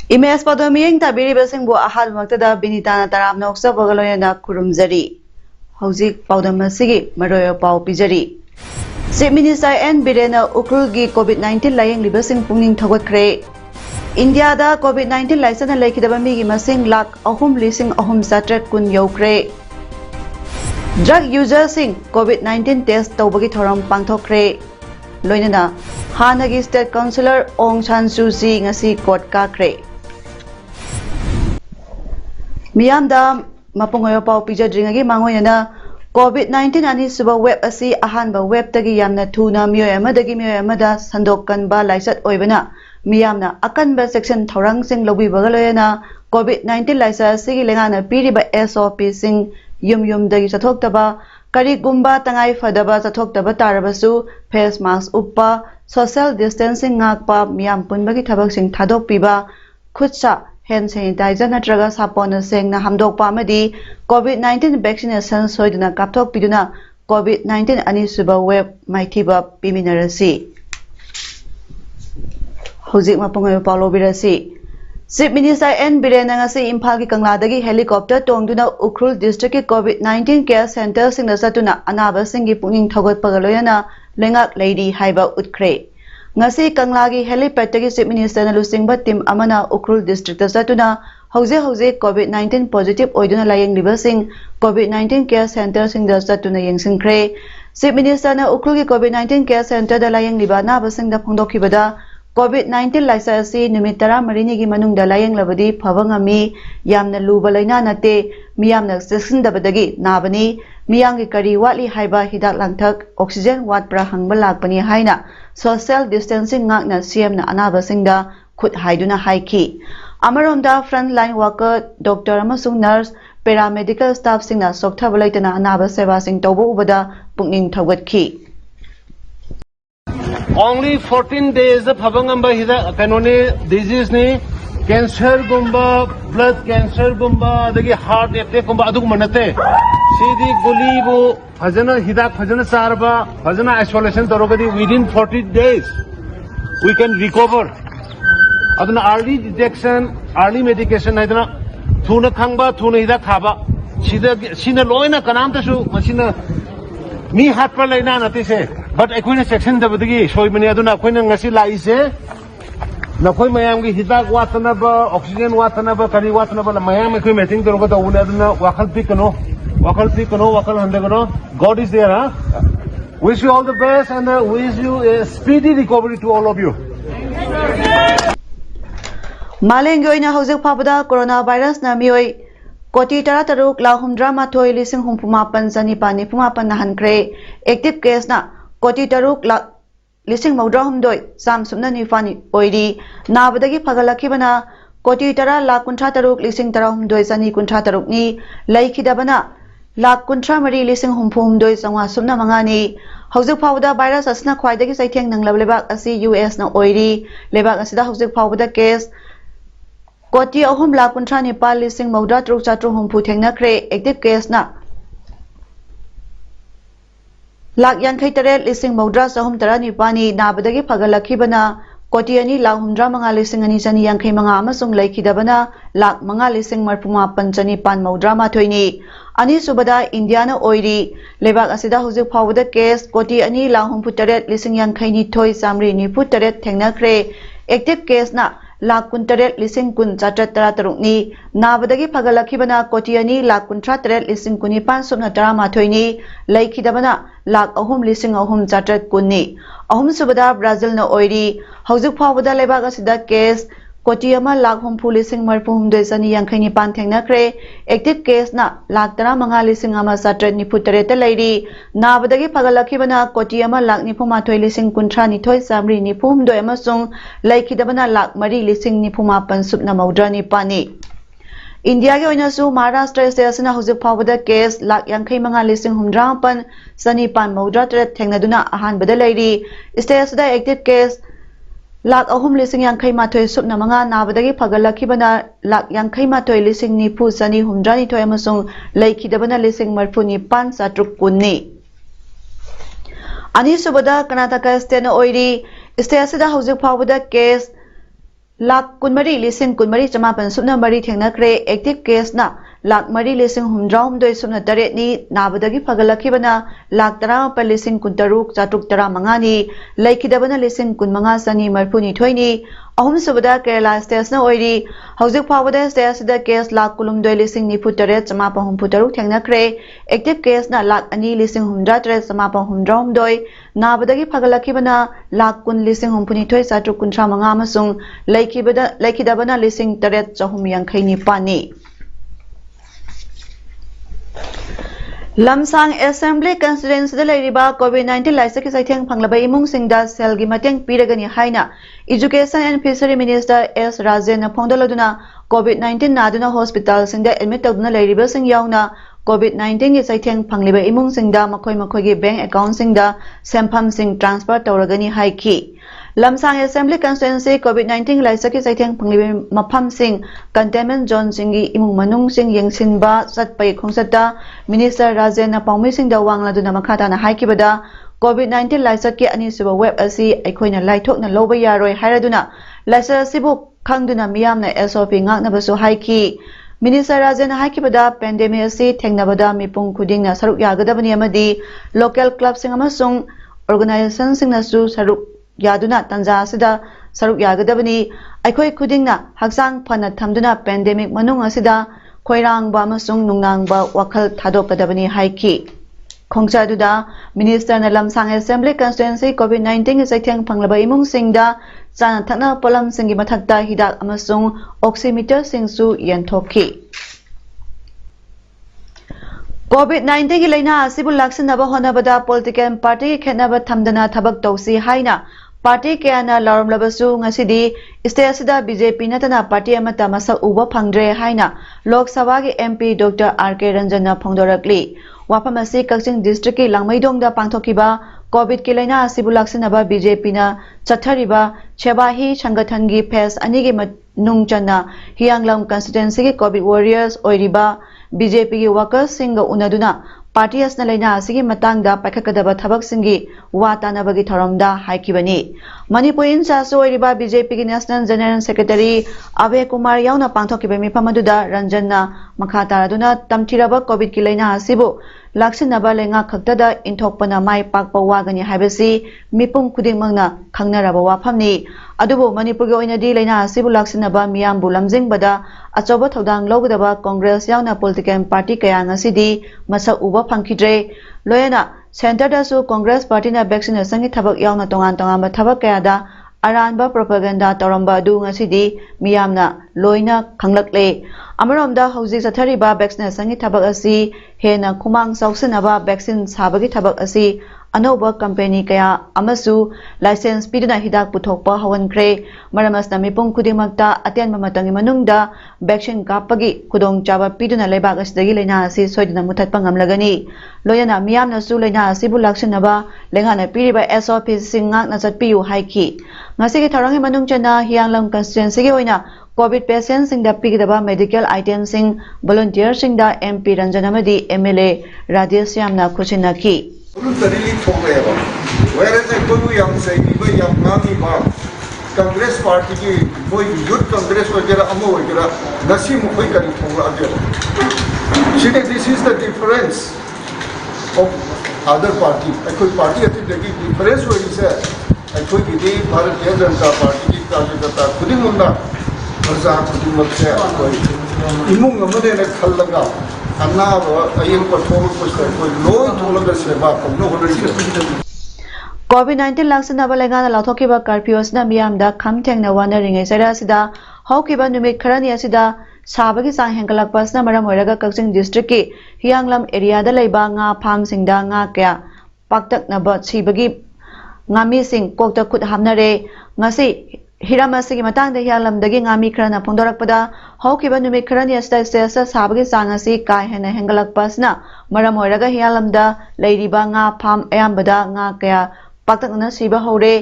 Imes Padomiyang Tabiri Basingbo Ahad Maktada Binitana Taram Noksa Bagaloyana Kurumzari. Hauzik Paudamasi, Maroyo Pau Pijari. Chief Minister N. Birena Ukrulgi COVID-19 Laying Libasing Punging Togakre. India da COVID-19 license and Lakidabami Masing Lak Ahum Lising Ahum Satret Kun Yokre. Drug users sing COVID-19 test Tobagi Thoram Pangtokre. Loinana Hanagi State Councillor Ong Chan Susi Ngasi Court Kakre. Miyamda Mapungoyo Pau Pija Dringagi Mangoyana COVID-19 ani suba web asi ahanba web tagi yamna thuna myoy amadagi myoy amada sandokkan ba laisat oibana miyamna akanba section thorang sing lobi bagaloyana COVID-19 laisa sigi lengana piriba SOP sing yum dagi chathokta kari gumba tangai fadaba chathokta tarabasu face mask uppa social distancing ngakpa miyam punbagi thabak sing thadok piba khutsa hand sanitizer natraga sapona seng na hamdok pamadi COVID-19 vaccination soiduna kapthok piduna COVID-19 ani suba web maithiba piminarasi hojik mapungayo paulo birasi Chief Minister N. Birena ngasi Imphal ki Kangladagi helicopter tongduna Ukhrul district ki COVID-19 care center sing nasatuna anaba singi punging thogot pagaloyana lengak lady haiba utkre ngasi Kanglagi helipad tagi Chief Minister na lusingba team amana Ukhrul district satuna hauze COVID-19 positive oiduna layeng libasing COVID-19 care center sing satuna yengsingkre Chief Minister na Ukhrul ki COVID-19 care center da layeng libana basing da phongdokhibada COVID-19 laisa si numit 13 gi manungda layeng labadi phawangami yamna luba laina nate miyamna sesindabadagi nabani miyangi kari watli haiba hidak langthak oxygen wat pra hangba lakpani haina social distancing ngakna CM na anaba singda khut haiduna haiki amaromda front line worker doctor amasung nurse paramedical staff singna sokthabalaitana anaba seva sing tobo ubada pungning thawgatki Only 14 days of Habangamba Hida Kanone disease ni cancer gumba, blood cancer gumba, the heart attack gumba adu manate. Sidi gulibu Hazana Hida Hazana Sarba, Hazana isolation Tarogadi within 40 days we can recover. Adana early detection, early medication Idana Tuna Kangba, Tuna Hida Kaba. Sina Loina Kanamtashu, Machina Mi Hatpa Laina Natise. But I section the Budigi, show me Aduna Queen and Gasila is a Nakoi Miami Hidak Watanaba, Oxygen Watanaba, Kari Watanaba, Miami Queen, to go to Unaduna, Wakal Picano, Wakal Handagano. God is there, huh? Wish you all the best and wish you a speedy recovery to all of you. Malengoina Hosek Papada, coronavirus Namioi. Koti Tarataruk, Lahumdra Matoi, Lising Humpumapan, Sanipani, Pumapan Nahankre, active case na. Koti Taruk Lak Lising Maudra Doi, Sam Sumna Nifani Oidi, Nabadagi Pagalakibana, Koti Tara La Kuntra Taruk, Lising Taram Doi Sani Kuntra Taruk ni, Laiki Dabana, La Kuntra Mari Lising Humpum Doi Sangwa Sumna Mangani, Hauzik Pauda virus Asna Quaidaki Saitang Nang Labak Asi US na Oidi, Lebak Asida Hauzik Pauda case, Koti Ohum La Kuntra Nipal Lising Maudra Truk Chatru Humpu Tengna Kre, active case na. Lak Yankai Teret Lising Maudra Sahum Tarani Pani Nabadagi Pagalakibana Kotiani La Humdra Manga Lising Anisani Yankai Manga Amasung Laiki Dabana Lak Manga Lising Marpuma Panchani Pan Maudra Matoini Ani Subada Indiana Oiri Lebak Asida Hosik Pawada case Koti Ani La Humpu Teret Lising Yankai Ni Toy Samri Ni Put Teret Tengna Kre active case na Lak Kuntaret Lising Kun Chatrat Tarataruk ni Nabadagi Pagalakibana Kotiani Lak Kuntratret Lising Kunipan Sumna Tarama Toini Laiki Dabana Lak Ahum Lising Ahum Chatrat Kunni Ahum Subada Brazil na Oiri Hauzik Pawada Lebak Asida case Kotiyama Lak Humpu Lising Marpum Desani Yankani Pantengna Kre active case na Lak Tara Manga Lising Ama Satrat ni Putareta Lady Nabadagi Pagalakibana Kotiyama Lak Nipuma Toy Lising Kuntra ni Toy Samri ni Pum Do Emasung Laiki Dabana Lak Mari Lising ni Puma Pan Subna Maudra ni Pani India ke oinasu Maharashtra state na Hauzik Pawada case Lak Yankai Manga Lising Humdra Pan Sani Pan Maudra Tret Tengnaduna Ahan Badaladi state da active case Lak Ahum Lising Yankai Matoi Subna Manga Nabadagi Pagalakibana Lak Yankai Matoi Lising ni Pu Sani Humdrani Toy Amasung Laiki Dabana Lising Marpuni Pan Satruk Kunni Ani Subada Karnataka State na Oiri state asida Hauzik Pawada case lakh कुनमरी लिसिंग कुनमरी चमापन सुपना मरी थेंगनख्रे active केसना lakh मरी लिसिंग हुमद्राहुमदोय सुपना तरेटनी नाबदगी फगलखिबना lakh 18 लिसिंग कुनतरुक चातुक 15 लैखिदबना लिसिंग कुनमंगा Sunny मरफुनी थोइनी अहुम सुबदा Kerala स्टेट्सना ओइरी हौजिक फावदा स्टेट्सदा case lakh कुलुमदोय लिसिंग निफु तरेट चमापन हुमफुतरुक थेंगनख्रे active केसना lakh 2 लिसिंग हुमद्रा तरेट चमापन हुमद्राहुमदोय नाबदगी फगलखिबना lakh कुन लिसिंग हुमफुनी थोइ चातुक 15 अमसुंग लैखिदबना लिसिंग तरेट चहुम यांखैनी पानी Lamsang assembly constituency लेरिबा कोविड-19 लाइसकी साइथेंग फंगलबा इमुंगसिंगदा सेलगी मतेंग पीरगनी हाइना education and fishery minister S Rajen फोंदोलदुना कोविड-19 नादुना हॉस्पिटल सिंगदा एडमिट तौदुना लेरिबा सिंग याउना कोविड-19 की साइथेंग फंगलिबा इमुंगसिंगदा मखोय मखोयगी बैंक अकाउंट सिंगदा सेंफम सिंग ट्रांसफर तौरगनी हाइकी लमसांग असेंबली कंस्टिट्युएंसी कोविड-19 लाइसकी साइथेंग फंगलिबा मफम सिंग कंटेनमेंट जोन सिंगी इमुंग मनुंग सिंग यंगसिनबा सतपै खोंसता मिनिस्टर राजेन पाउमी सिंगदा वांगलादुना मखाताना हाइकिबदा कोविड-19 लाइसकी अनिसुबा वेब असि अखोइना लाइथोकना लौबा यारोय हाइरादुना लाइसर असिबु खंगदुना मियामना एसओपी ngaknabasु हाइकी मिनिस्टर राजेन हाइकिबदा पेंडेमिक असि थेंगनबदा मिपुंग खुदिंगना सरुक यागदबनी अमदी लोकल क्लब सिंग अमसुंग ऑर्गेनाइजेशन सिंगनासु सरुक यादुना तंजा असिदा सरुक यागदबनी अखोय खुदिंगना हक्सांग फना थमदुना पेंडेमिक मनुंग असिदा खोइरांगबा अमसुंग नुंगांगबा वखल थादोकदबनी हाइकी खोंगचादुदा मिनिस्टर न लमसांग असेंबली कंस्टिट्युएंसी कोविड-19 साइथेंग फंगलबा इमुंग सिंगदा चाना थना पोलम सिंगी मथक्ता हिदाक अमसुंग ऑक्सीमीटर सिंगसु यंथोकी कोविड-19 की लाइना असिबु लाक्सनबा होनबदा पॉलिटिकल पार्टी की खेनबा थमदना थबक तौसी हाइना पार्टी केना लौरमलबसु ngасidi स्टेट असिदा बीजेपी नतना पार्टी अमता मसक उबा फंगद्रे हाइना लोकसभा के एमपी डॉक्टर आर.के. रंजन फोंदोरकली वाफम असि कक्चिंग डिस्ट्रिक्ट की लांगमैदोंगदा पांथोकिबा कोविड की लाइना असिबु लाक्सनबा बीजेपी ना चथरिबा छेबाही संगठन की फेस अनि के नुंगचना हियांगलम कंस्टिट्युएंसी के कोविड वॉरियर्स ओइरिबा बीजेपी की वर्कर्स सिंग उनदुना पार्टी असना लाइना असिगी मतंगदा पाखकदबा थबक सिंगी वा तानबगी थरमदा हाइकिबनी मणिपुर इंचार्ज ओइरिबा बीजेपी की national general secretary Abhay Kumar याउना पांथोकिबा मिफमदुदा रंजनना मखातारदुना तमथिरबा Covid की लाइना असिबु लाक्सिनबा लेंगा खक्तदा इंथोकपना माइ पाकपा वागनी हाइबसी मिपुंग खुदिंगमंगना खंगनरबा वाफमनी अदुबो मणिपुर के ओइनदी लाइना असिबु लाक्सिनबा मियामबु लमजिंगबदा अचौबा थौदांग लौगदबा कांग्रेस याउना पॉलिटिकल पार्टी कया ngасidi मसक उबा फंखिद्रे लोयना सेंटर दासु कांग्रेस पार्टी ना वैक्सीनेशन की थबक याउना तोंगान तोंगान थबक कयादा अरानबा प्रोपेगेंडा तौरंबा अदु ngасidi मियामना लोयना खंगलकले अमरोमदा हौजिक चथरिबा वैक्सीनेशन की थबक असि हेना खुमांग सौसनबा वैक्सीन साबगी थबक असि अनौबा कंपनी कया अमसु लाइसेंस पीदुना हिदाक पुथोकपा हवनख्रे मरमसना मिपुंग खुदिमक्ता अतेनबा मतंगी मनुंगदा वैक्सीन कापगी खुदोंग चाबा पीदुना लेबाक असदगी लेना असि सोइदना मुथतपा ngamlagani लोयना मियामनासु लेना असिबु लाक्सनबा लेंगाना पीरिबा एसओपी सिंगाकना चटपियु हाइकी ngasi थौरंगी मनुंगचना हियांगलम कंस्टिट्युएंसी के ओइना कोविड पेशेंट सिंगदा पीगदबा मेडिकल आइटम सिंग वॉलंटियर सिंगदा एमपी रंजन अमदी एमएलए राजेश यामना खुसिनकी कांग्रेस पार्टी की कोई यूथ कांग्रेस वगैरह अमो वगैरह नसी मुखई करी थोड़ा अजर सीधे this is the difference of other party कोई पार्टी अति देखी डिफरेंस हुई से कोई भी भारतीय जनता पार्टी की कार्यकर्ता खुद ही मुन्ना प्रजा खुद ही मत से कोई इमुंग अमदे ने खल लगा अन्ना अयम पर थोड़ा कुछ कोई लोग थोड़ा कर सेवा कम लोग होने कोविड-19 लाक्सनबा लेंगाना लाथोकिबा कर्फ्यूसना मियामदा खमथेंगना वानरिंगे सरासिदा हौकिबा नुमित खरनी असिदा साबगी सांग हेंगलकपासना मरम ओइरगा कक्चिंग डिस्ट्रिक्ट की हियांगलम एरियादा लेबा nga फार्म सिंगदा nga kya पाक्तकनबा छिबगी ngami sing kokta khut hamnare ngasi hiramasi की matangda हियांगलमदगी ngami खरना फोंदोरकपदा हौकिबा नुमित खरनी असिदा स्टेसा साबगी सांग असि का हेना हेंगलकपासना मरम ओइरगा हियांगलमदा लेरिबा nga फार्म अयामबदा nga kya पाक्तकना सिबा हौरे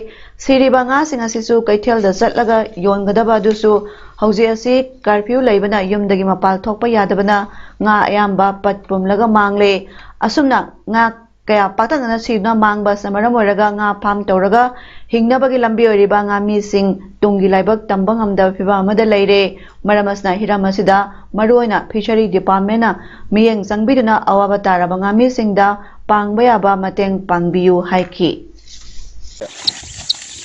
सिरिबा nga सिंग असिसु कैथेलदा चटलगा योनगदबा दुसु हौजे असि कर्फ्यू लेबना युमदगी मपाल थोकपा यादबना nga अयामबा पटपुमलगा मांगले असुमना nga kaya patangana sina mangba samara moraga nga pham tawraga hingnabagi lambi oiriba nga mi sing tungi laibak tambang amda phiba amada leire maramasna hiramasida maruina fishery department na miyeng sangbiduna awaba taraba nga mi singda pangba yaba mateng pangbiyu haiki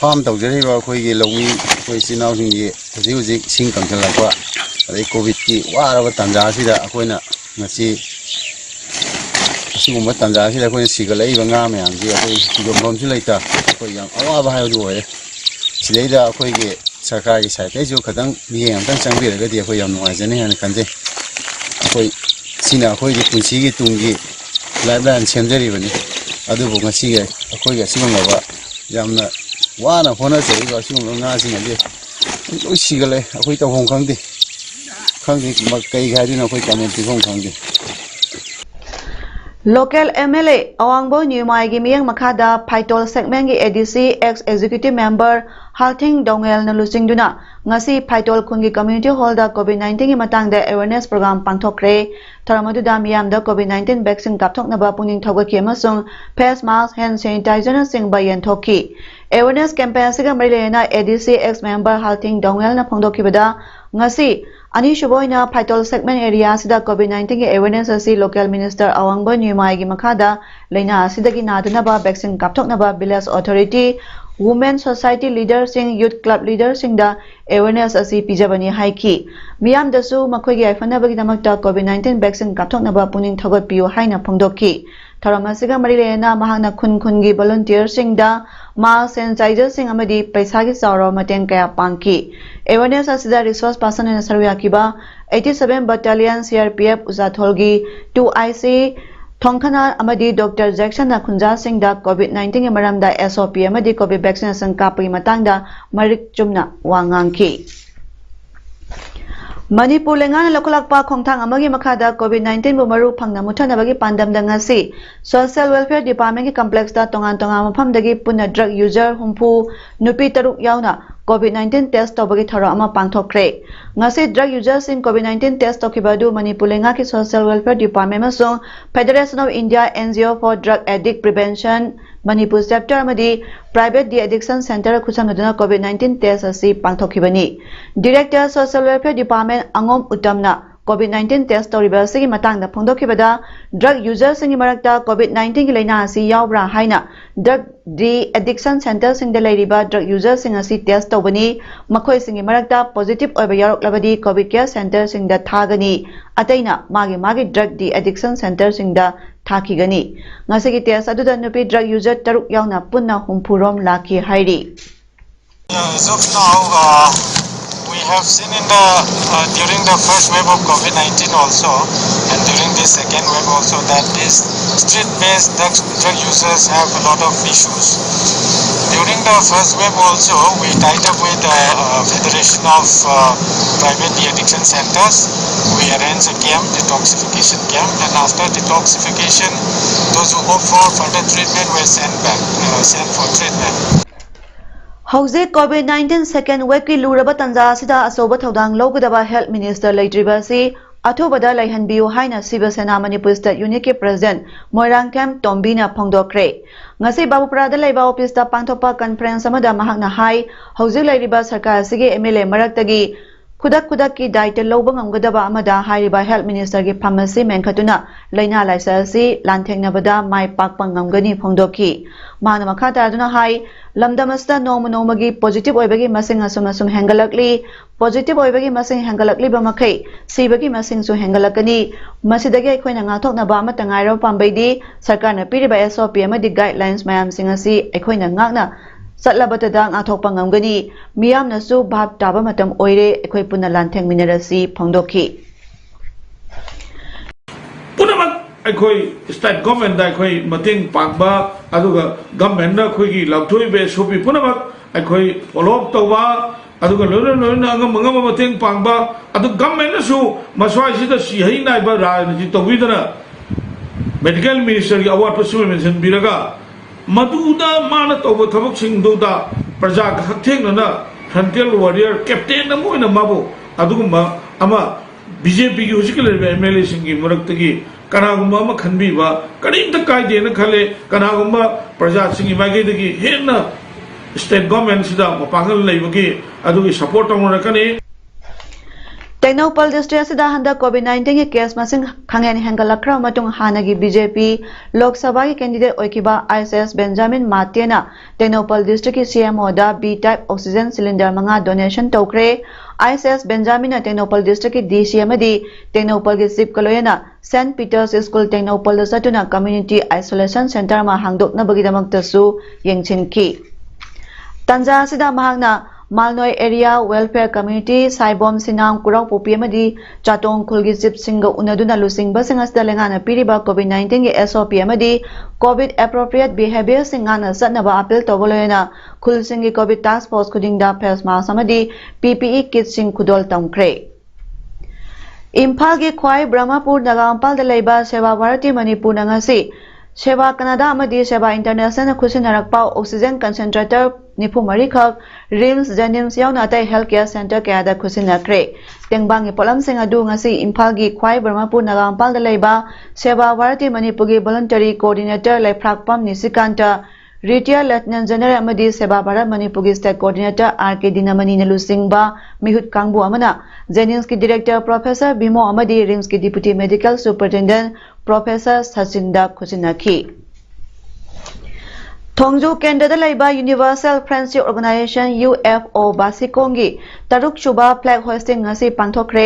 farm tawjariba akhoi lawmi akhoi chinau singi huji sing kangkhalakwa adai covid ki waraba tanja sida akhoina ngasi sigumba tanja sida akhoi sigalai ba nga myang gi akhoi sigomrom si laita akhoi yang awaba hayu du ore sileida akhoi ge sarkar gi site ai jo khadang miyeng amtang changbiraga di akhoi yam nuaijane han kanje akhoi sina akhoi gi punsi gi tungi lifeline semjaribani adubu ngasi ge akhoi ga sigumba yamna wana hona chei ba sigumba nga sing ade loi sigale akhoi ta hong khangdi makai gaidina akhoi comment ti hong khangdi Local MLA Awangbo Nyumai gi miyang makhada Phaitol segment gi ADC ex executive member Halting Dongel na lusingduna ngasi Phaitol khungi community hall da COVID-19 gi matangda awareness program pangthokre tharamadu da miyam da COVID-19 vaccine kapthoknaba pungning thogaki amasung face mask hand sanitizer na singba yanthokki awareness campaign siga marilena ADC ex member Halting Dongel na phongdokhibada ngasi ani shuboina Phaitol segment area sida COVID-19 gi awareness asi local minister Awangbo Nyumai gi makhada leina asidagi nadunaba vaccine kapthoknaba village authority women society leaders sing youth club leaders sing da awareness asi pijabani haiki miyam dasu makhoi gi aifanabagi damakta COVID-19 vaccine kapthoknaba puning thogot piu haina phongdokki tharamasiga marilena mahakna khun gi volunteer sing da mask sanitizer sing amadi paisa gi sawro mateng kaya pangki awareness asida resource person in sarwiakiba 87 battalion CRPF Uzatholgi 2IC Thongkhana amadi Dr. Jackson na khunja sing da COVID-19 gi maramda SOP amadi COVID vaccination kapagi matangda marik chumna wangangki Manipur lengana lokalakpa khongthang amagi makhada COVID-19 bu maru phangna muthanabagi pandamda ngasi social welfare department gi complex da tongan maphamdagi punna drug user humpu nupi taruk yauna COVID-19 test tobagi tharo ama pangthokre ngasi drug users in COVID-19 test tokibadu Manipur lenga ki social welfare department masong Federation of India NGO for Drug Addict Prevention Manipur chapter amadi private de-addiction center khusangduna COVID-19 test asi pangthokibani director social welfare department angom utamna COVID-19 test toriba sigi matangda phongdokhibada drug users singi marakta COVID-19 gi laina asi yawbra haina drug de-addiction center sing da lairiba drug users sing asi test tobani makhoi singi marakta positive oiba yaroklabadi COVID care center sing da thagani ataina magi drug de-addiction center sing da thakigani ngasigi test aduda nupi drug user taruk yauna punna humpurom laki hairi as of now we have seen in the during the first wave of COVID-19 also and during the second wave also that these street-based drug users have a lot of issues. During the first wave also we tied up with the Federation of Private De-Addiction Centers. We arranged a camp, detoxification camp, and after detoxification those who hope for further treatment were sent for treatment. Hauze COVID-19 second wave ki luraba tanja sida asoba thodang logudaba health minister leitriba si athobada laihanbiu haina Sivasena Manipur State Unit ki president Moirang Camp Tombina phongdokre ngasi Babuprada laiba office ta pangthopa conference amada mahakna hai hauze lairiba sarkar sige MLA maraktagi kudak ki daita lobang amgadaba amada hairiba health minister ki pharmacy menkhatuna laina laisa si lanthengna mai pakpang ngamgani phongdoki mana makhata aduna hai lamdamasta nomagi positive oibagi masing asum hengalakli positive oibagi masing hengalakli bamakai sibagi masing su hengalakani masidagi aikhoina ngathokna ba ama tangairo pambaidi sarkarna piriba SOP amadi guidelines mayam singasi aikhoina ngakna Satlabata ngathokpa ngamgani miyamnasu bhab taba matam oire aikhoi punna lantheng minarasi phongdoki punamak aikhoi state government da aikhoi mating pangba aduga government na khoi gi labthoi be sopi punamak aikhoi follow up tawba aduga loina ngam mating pangba adu government na su maswai sida sihai nai ba rajniti tawidana medical minister gi award pusu mention biraga Maduda mana tawba thabak singduda praja khakthengna frontier warrior captain na moina mabu aduguma ama BJP gi husikile MLA singi muraktagi कनागुम्बा अमा खनबीबा करीमता कायदेना खले कनागुम्बा प्रजासिंगी माइगेदगी हेन्ना state government सिदा मपांगल लेबगी अदुगी support तौनरकनी टेक्नोपल district असिदा हंदा कोविड-19 के case मसिंग खंगेन हेंगलखरा मतुंग हानगी BJP Lok Sabha की candidate ओइकिबा ISS Benjamin मातेना टेक्नोपल district की CMO दा B type oxygen cylinder मंगा donation तौक्रे ISS Benjamin टेक्नोपल district की DCM दी टेक्नोपल की SIP कलोयना Saint Peters school टेक्नोपल सतुना community isolation centre मा हांगदोकनबगीदमक्तसु येंगचिनकी तंजा असिदा महांगना मालनोय area welfare community साइबोम सिनाम Kurao Poppy अमदी चाटोंग खुलगी zip सिंग उनदुना लुसिंग बसिंगसदा लेंगाना पीरिबा कोविड-19 के एसओपी अमदी कोविड एप्रोप्रिएट बिहेवियर सिंगाना सतनबा अपील तोबलोयना खुल सिंगी कोविड टास्क फोर्स खुदिंगदा फेस मास्क अमदी पीपीई किट सिंग खुदोल तमख्रे इम्फाल की ख्वाई ब्रह्मपुर नगामपाल लेबा सेवा भारती मणिपुर नंगसी सेवा कनाडा अमदी सेवा इंटरनेशनल खुसिनरकपा ऑक्सीजन कंसंट्रेटर निफु मरीखक रिम्स जेनिम्स याउना अतै हेल्थ केयर सेंटर कयादा खुसिनखरे तेंगबांगी पोलमसिंग अदु ngasi इम्फाल की ख्वाई ब्रह्मपुर नगामपाल लेबा सेवा भारती मणिपुर की voluntary coordinator Leiphrakpam Nishikanta retired lieutenant general अमदी सेवा भारत मणिपुर की स्टेट कोऑर्डिनेटर आरके दिनमणि नलुसिंगबा मिहुत कांगबु अमना जेनिम्स की डायरेक्टर प्रोफेसर बिमो अमदी रिम्स की deputy medical superintendent professor Sachinda खुसिनखी थोंगजू केंद्र लेबा यूनिवर्सल फ्रेंडशिप ऑर्गेनाइजेशन यूएफओ बासिकोंगी तरुक शुबा फ्लैग होस्टिंग ngasi पांथोखरे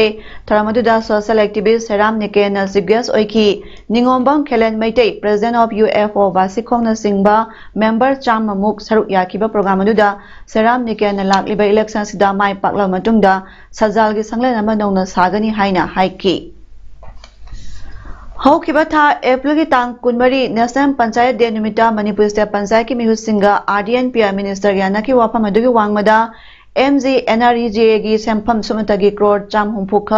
थरामदुदा सोशल एक्टिविस्ट सेराम निकेना सिगेस ओइकी Ningombam Khelen Meitei president of UFO बासिकोंग न सिंगबा मेंबर चाम ममुक सरुक याकीबा प्रोग्राम अदुदा सेराम निकेना लाकलिबा इलेक्शन सिदा माय पाकला मतुंगदा सजाल की संगलेन अमा नौना सागनी हाइना हाइकी हौखिबा था अप्रैल की तांग कुनमरी नेशनल पंचायत डे निमित्ता मणिपुर स्टेट पंचायत की मिहुसिंगा आरडीएनपीआर मिनिस्टर यानाकी वाफम अदुगी वांगमदा एमजीएनआरईजीए की सेंफम सुमतगी क्रोड़ चाम हुंफुख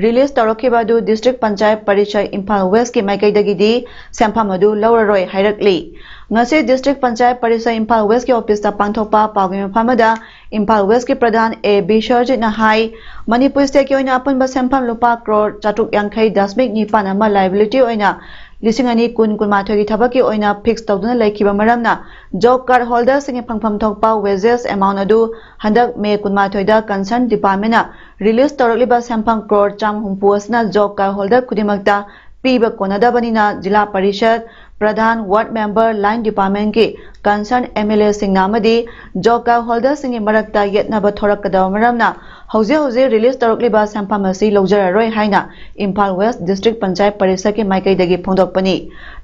रिलीज तौरखिबादु डिस्ट्रिक्ट पंचायत परिषद इम्फाल वेस्ट की माइकैदगी सेंफम अदु लौररोय हाइरकली ngasi district panchayat parishad Imphal West ki office ta pangthokpa pawgi maphamada Imphal West ki pradhan A Bisharjit na hai Manipur state ki oina apunba sempham lupa crore 4.9 ama liability oina lisingani kun mathoi ki thabaki oina fix tawduna laikhiba maramna job card holder singe phangpham thokpa wages amount adu handak May mathoi da concerned department na release tawraliba sempham crore cham humpu asna job card holder kudimakta piba konadabanina jila parishad प्रधान ward member line department के concern MLA सिंह नामदी job card holder सिंह मरक्ता यत्नब थोरकदव मरमना हौजे हौजे रिलीज तौरक्लिबा सेंफम असि लौजररोय हाइना इम्फाल वेस्ट डिस्ट्रिक्ट पंचायत परिषद के माइकैदगी फोंदोकपनी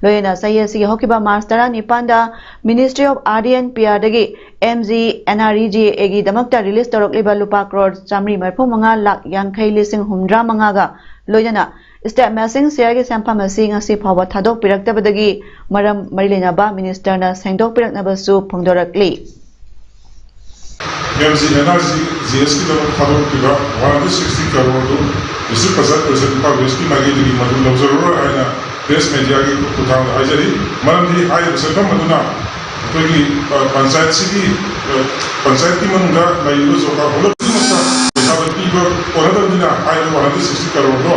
लोयना सयसी हौकिबा मार्च 19 दा मिनिस्ट्री ऑफ आरडीएनपीआर दगी एमजीएनआरईजीए गी दमक्ता रिलीज तौरक्लिबा लुपा करोड़ 135 लाख यांखै लिसिंग हुमद्रा मंगागा लोयना स्टेट मैसिंग शेयर की सेंफम असि ngasi फाव थादोक पिरक्तबदगी मरम मरिलेनाबा मिनिस्टर ना सेंदोक पिरक्नबसु फोंदोरक्ली MCNRGS की तरफ थादोक पिरा 160 करोड़ दो इसी 50% का वेस्ट की मांगे दी मधु लवजरो आइना प्रेस मीडिया की कुतांग हाजरी मरम दी हाई सेंफम मधुना कोई पंचायत की मनुगा लाइलो जो का होलो मस्ता हिसाब की और दिना हाई 160 करोड़ दो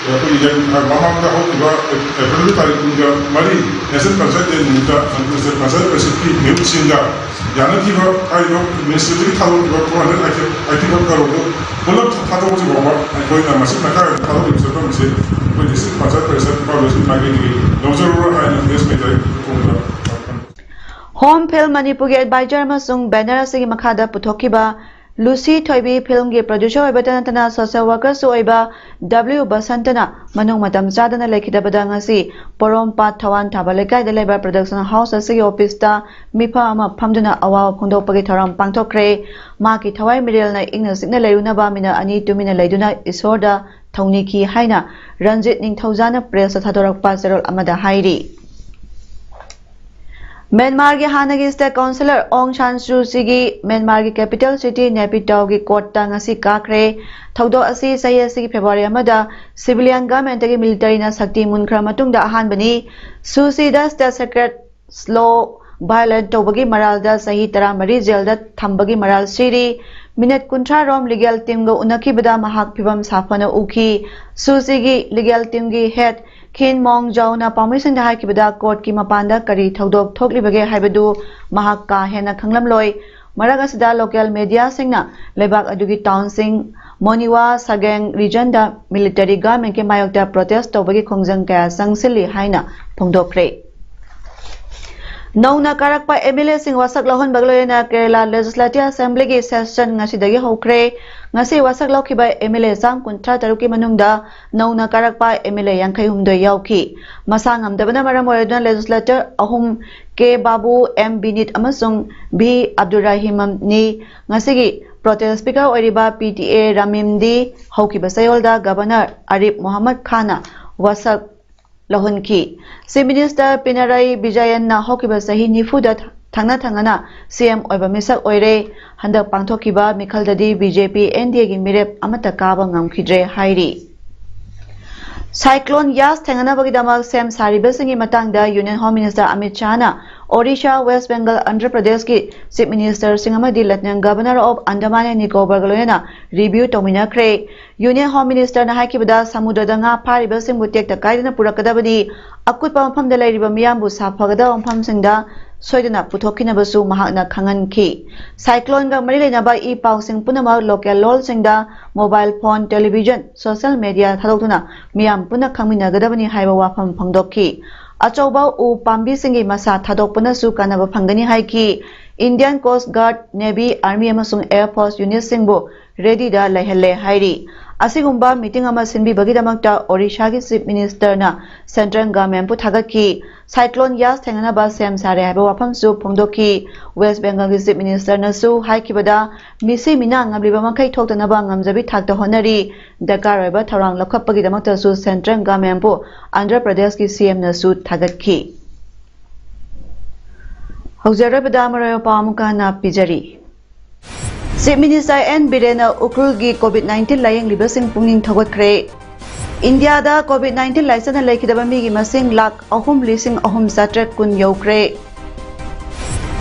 मामांगा होगा अप्रैल तारीख को मरी नेशनल पंचायत डे निमित्ता नेशनल पंचायत परिषद की नियुक्तिंगा याना की आइलो मिनिस्ट्री थालो की 280 करोड़ मतलब थालो की बाबा कोई ना मसिक ना का थालो की सब से कोई डिस्ट्रिक्ट पंचायत परिषद का वेस्ट मांगे की नौजर आइन देश में जाए होम फिल्म मणिपुर के एडवाइजर मसुंग बैनर से मखादा पुथोकिबा लुसी थोइबी फिल्म के प्रोड्यूसर ओइबतनतना सोशल वर्कर सु ओइबा डब्ल्यू बसंतना मनुंग मतम चादना लेखिदबदा ngasi पोरोमपा थवान थाबलेकाय देलेबा प्रोडक्शन हाउस असि ऑफिस ता मिफा अमा फमदुना अवा फोंदोपगे थरम पांथोखरे माकी थवाई मिरेल ना इंगना सिगना लेरुनबा मिना अनि तुमिना लेदुना इसोरदा थौनिकी हाइना रंजित निंगथौजाना प्रेस थादोरकपा सेरल अमदा हाइरी म्यांमार के हानगी स्टेट काउंसिलर ओंग सान सू ची म्यांमार की कैपिटल सिटी नेपिटाओ की कोर्ट ngasi काखरे थौदो असि सयसी फेब्रुवारी अमदा सिविलियन गवर्नमेंट की मिलिटरी ना शक्ति मुनखरा मतुंगदा अहानबनी सूसी दा स्टेट सेक्रेट स्लो वायलेंट तौबगी मरालदा सही 13 जेलदा थंबगी मराल सिरी मिनट 30 रोम लीगल टीम गो उनखिबदा महाक फिबम साफना उखी सूसी की लीगल टीम की head Khin Mong Jauna Pamising Hai Kibada Court Ki Mapanda Kari Thodok Thokli Bage Haibadu Mahaka Hena Khanglam Loi Maragasida local media singna Lebak Adugi Town Sing Moniwa Sageng region da military government ke mayokta protest tobagi khongjang kaya sangsili haina phongdokre Nauna karakpa MLA sing wasak lohon bagloyena Kerala Legislative Assembly ki session ngasi dagi hokre ngasi wasak lokhiba MLA sam kuntra taruki manungda nauna karakpa MLA yangkhai humdo yauki masangam dabana maram oredna legislator ahum K Babu M Binit amasung B Abdurrahim ni ngasi ki protest speaker oiriba PTA Ramimdi haukiba sayolda governor Arif Muhammad Khana wasak Lohonki. Si Minister Pinaray Bijayan na hokiba sahi nifudat thangana CM oiba misak oire handak pangthokiba mikhaldadi BJP NDA gi mirep amata kaba ngamkhidre hairi. Cyclone Yas thangana bagi damak sem sariba singi matangda Union Home Minister Amit Shah na Odisha, West Bengal, Andhra Pradesh ki Chief Minister Singamadi Lieutenant Governor of Andaman and Nicobar Galoyana review Tomina Craig. Union Home Minister na Hakibada Samudadanga Pariba Simbutek the Kaidana Purakadabadi Akut Pampam de Lady Bamiambu Sapagada on Pamsingda Soidana Putokinabasu Mahana Kangan Ki. Cyclone Gamarila Naba E Pausing Punama local lol singda mobile phone, television, social media Talotuna Miam Puna Kamina Gadabani Haiba Wapam Pangdoki. Achauba U Pambi Singi Masa Thadokpana Su Kanaba Pangani Haiki Indian Coast Guard, Navy, Army amasung Air Force unit singbu ready da lahelle hairi. Asigumba meeting ama sinbi bagidamakta Odisha ki Chief Minister na Central Government pu thagaki Cyclone Yas thengana ba sem sare haiba wafam su phongdoki West Bengal ki Chief Minister na su haikibada misi mina ngabliba makai thoktana ba ngamjabi thakta honari dakar oiba tharang lakhap bagidamakta su Central Government pu Andhra Pradesh ki CM na su thagaki Haujarabada marayo pamuka na pijari Chief Minister N. Birena Ukrulgi COVID-19 layang libasing pungning thogakre. India da COVID-19 laisana laikidaba migi masing lak ahum lising ahum satret kun yokre.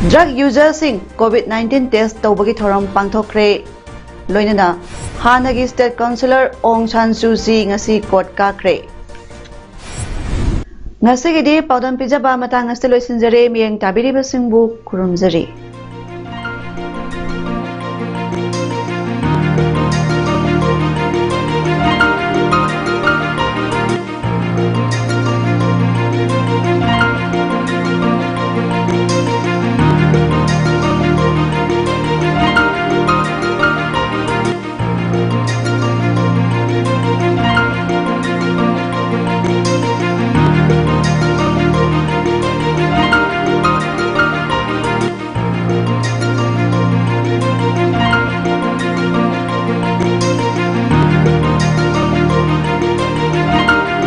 Drug user sing COVID-19 test tawbagi thoram pangthokre. Loinana Hanagi State Councillor Ong San Suu Kyi ngasi court kakre. Ngasi gidi PAODAM pijaba matang ngasti loisinjare miyang tabiri basingbu kurumjari.